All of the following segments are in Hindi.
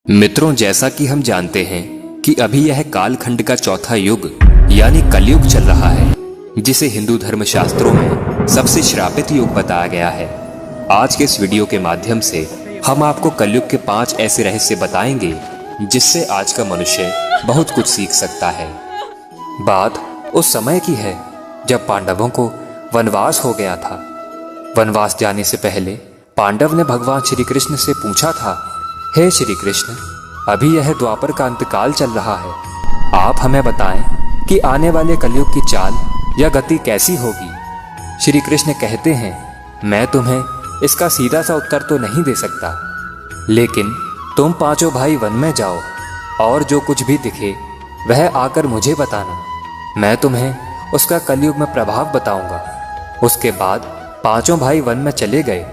मित्रों, जैसा कि हम जानते हैं कि अभी यह कालखंड का चौथा युग यानी कलयुग चल रहा है, जिसे हिंदू धर्म शास्त्रों में सबसे श्रापित युग बताया गया है। आज के इस वीडियो के माध्यम से हम आपको कलयुग के 5 ऐसे रहस्य बताएंगे जिससे आज का मनुष्य बहुत कुछ सीख सकता है। बात उस समय की है जब पांडवों को वनवास हो गया था। वनवास जाने से पहले पांडव ने भगवान श्री कृष्ण से पूछा था, हे श्री कृष्ण, अभी यह द्वापर का अंतकाल चल रहा है, आप हमें बताएं कि आने वाले कलयुग की चाल या गति कैसी होगी। श्री कृष्ण कहते हैं, मैं तुम्हें इसका सीधा सा उत्तर तो नहीं दे सकता, लेकिन तुम पांचों भाई वन में जाओ और जो कुछ भी दिखे वह आकर मुझे बताना। मैं तुम्हें उसका कलयुग में प्रभाव बताऊंगा। उसके बाद पांचों भाई वन में चले गए।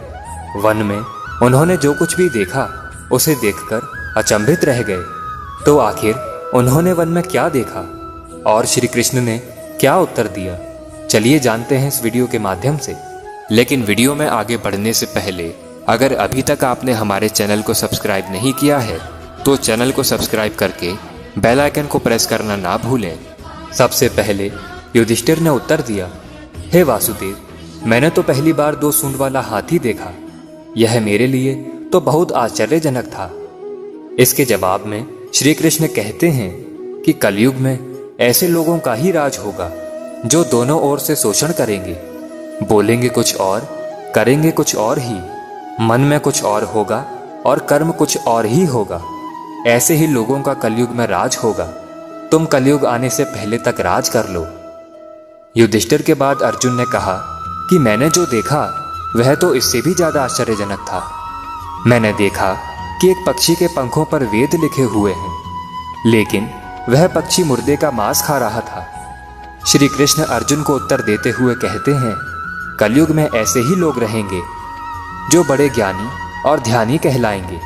वन में उन्होंने जो कुछ भी देखा उसे देखकर अचंभित रह गए। तो आखिर उन्होंने वन में क्या देखा और श्री कृष्ण ने क्या उत्तर दिया, चलिए जानते हैं इस वीडियो के माध्यम से। लेकिन वीडियो में आगे बढ़ने से पहले अगर अभी तक आपने हमारे चैनल को सब्सक्राइब नहीं किया है तो चैनल को सब्सक्राइब करके बेल आइकन को प्रेस करना ना भूलें। सबसे पहले युधिष्ठिर ने उत्तर दिया, हे वासुदेव, मैंने तो पहली बार 2 सूंड वाला हाथी देखा। यह मेरे लिए तो बहुत आश्चर्यजनक था। इसके जवाब में श्री कृष्ण कहते हैं कि कलयुग में ऐसे लोगों का ही राज होगा जो दोनों ओर से शोषण करेंगे, बोलेंगे कुछ और, करेंगे कुछ और ही, मन में कुछ और होगा और कर्म कुछ और ही होगा। ऐसे ही लोगों का कलयुग में राज होगा। तुम कलयुग आने से पहले तक राज कर लो। युधिष्ठिर के बाद अर्जुन ने कहा कि मैंने जो देखा वह तो इससे भी ज्यादा आश्चर्यजनक था। मैंने देखा कि एक पक्षी के पंखों पर वेद लिखे हुए हैं, लेकिन वह पक्षी मुर्दे का मांस खा रहा था। श्री कृष्ण अर्जुन को उत्तर देते हुए कहते हैं, कलयुग में ऐसे ही लोग रहेंगे जो बड़े ज्ञानी और ध्यानी कहलाएंगे।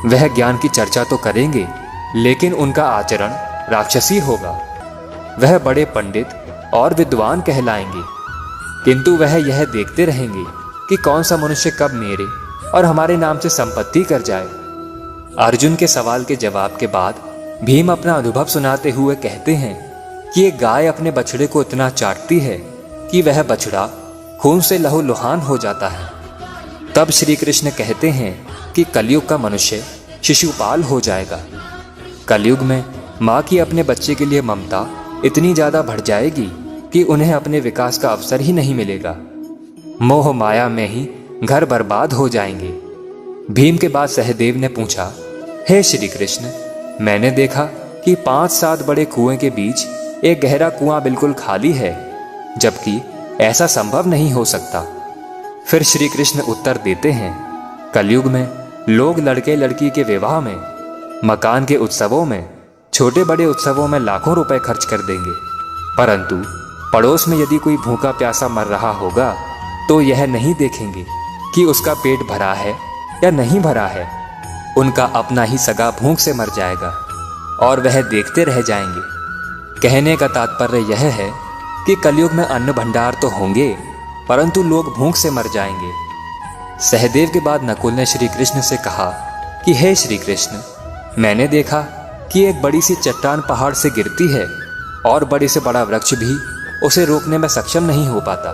वह ज्ञान की चर्चा तो करेंगे, लेकिन उनका आचरण राक्षसी होगा। वह बड़े पंडित और विद्वान कहलाएंगे, किंतु वह यह देखते रहेंगे कि कौन सा मनुष्य कब मेरे और हमारे नाम से संपत्ति कर जाए। अर्जुन के सवाल के जवाब के बाद भीम अपना अनुभव सुनाते हुए कहते हैं कि एक गाय अपने बछड़े को इतना चाटती है कि वह बछड़ा खून से लहूलुहान हो जाता है। तब श्री कृष्ण कहते हैं कि कलयुग का मनुष्य शिशुपाल हो जाएगा। कलयुग में माँ की अपने बच्चे के लिए ममता इतनी ज्यादा बढ़ जाएगी कि उन्हें अपने विकास का अवसर ही नहीं मिलेगा। मोह माया में ही घर बर्बाद हो जाएंगे। भीम के बाद सहदेव ने पूछा, हे श्री कृष्ण, मैंने देखा कि 5-7 बड़े कुएं के बीच एक गहरा कुआं बिल्कुल खाली है, जबकि ऐसा संभव नहीं हो सकता। फिर श्री कृष्ण उत्तर देते हैं, कलयुग में लोग लड़के लड़की के विवाह में, मकान के उत्सवों में, छोटे बड़े उत्सवों में लाखों रुपए खर्च कर देंगे, परंतु पड़ोस में यदि कोई भूखा प्यासा मर रहा होगा तो यह नहीं देखेंगे कि उसका पेट भरा है या नहीं भरा है। उनका अपना ही सगा भूख से मर जाएगा और वह देखते रह जाएंगे। कहने का तात्पर्य यह है कि कलयुग में अन्न भंडार तो होंगे, परंतु लोग भूख से मर जाएंगे। सहदेव के बाद नकुल ने श्री कृष्ण से कहा कि हे श्री कृष्ण, मैंने देखा कि एक बड़ी सी चट्टान पहाड़ से गिरती है और बड़े से बड़ा वृक्ष भी उसे रोकने में सक्षम नहीं हो पाता,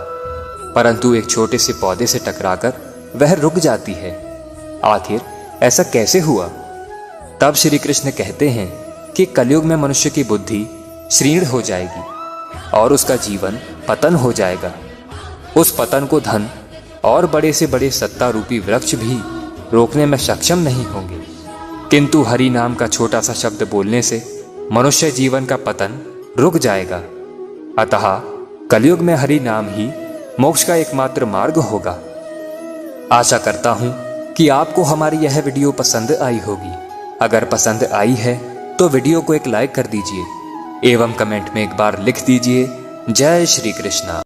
परंतु एक छोटे से पौधे से टकराकर वह रुक जाती है। आखिर ऐसा कैसे हुआ? तब श्री कृष्ण कहते हैं कि कलयुग में मनुष्य की बुद्धि क्षीण हो जाएगी और उसका जीवन पतन हो जाएगा। उस पतन को धन और बड़े से बड़े सत्ता रूपी वृक्ष भी रोकने में सक्षम नहीं होंगे, किंतु हरि नाम का छोटा सा शब्द बोलने से मनुष्य जीवन का पतन रुक जाएगा। अतः कलयुग में हरि नाम ही मोक्ष का एकमात्र मार्ग होगा। आशा करता हूं कि आपको हमारी यह वीडियो पसंद आई होगी। अगर पसंद आई है तो वीडियो को एक लाइक कर दीजिए एवं कमेंट में एक बार लिख दीजिए, जय श्री कृष्णा।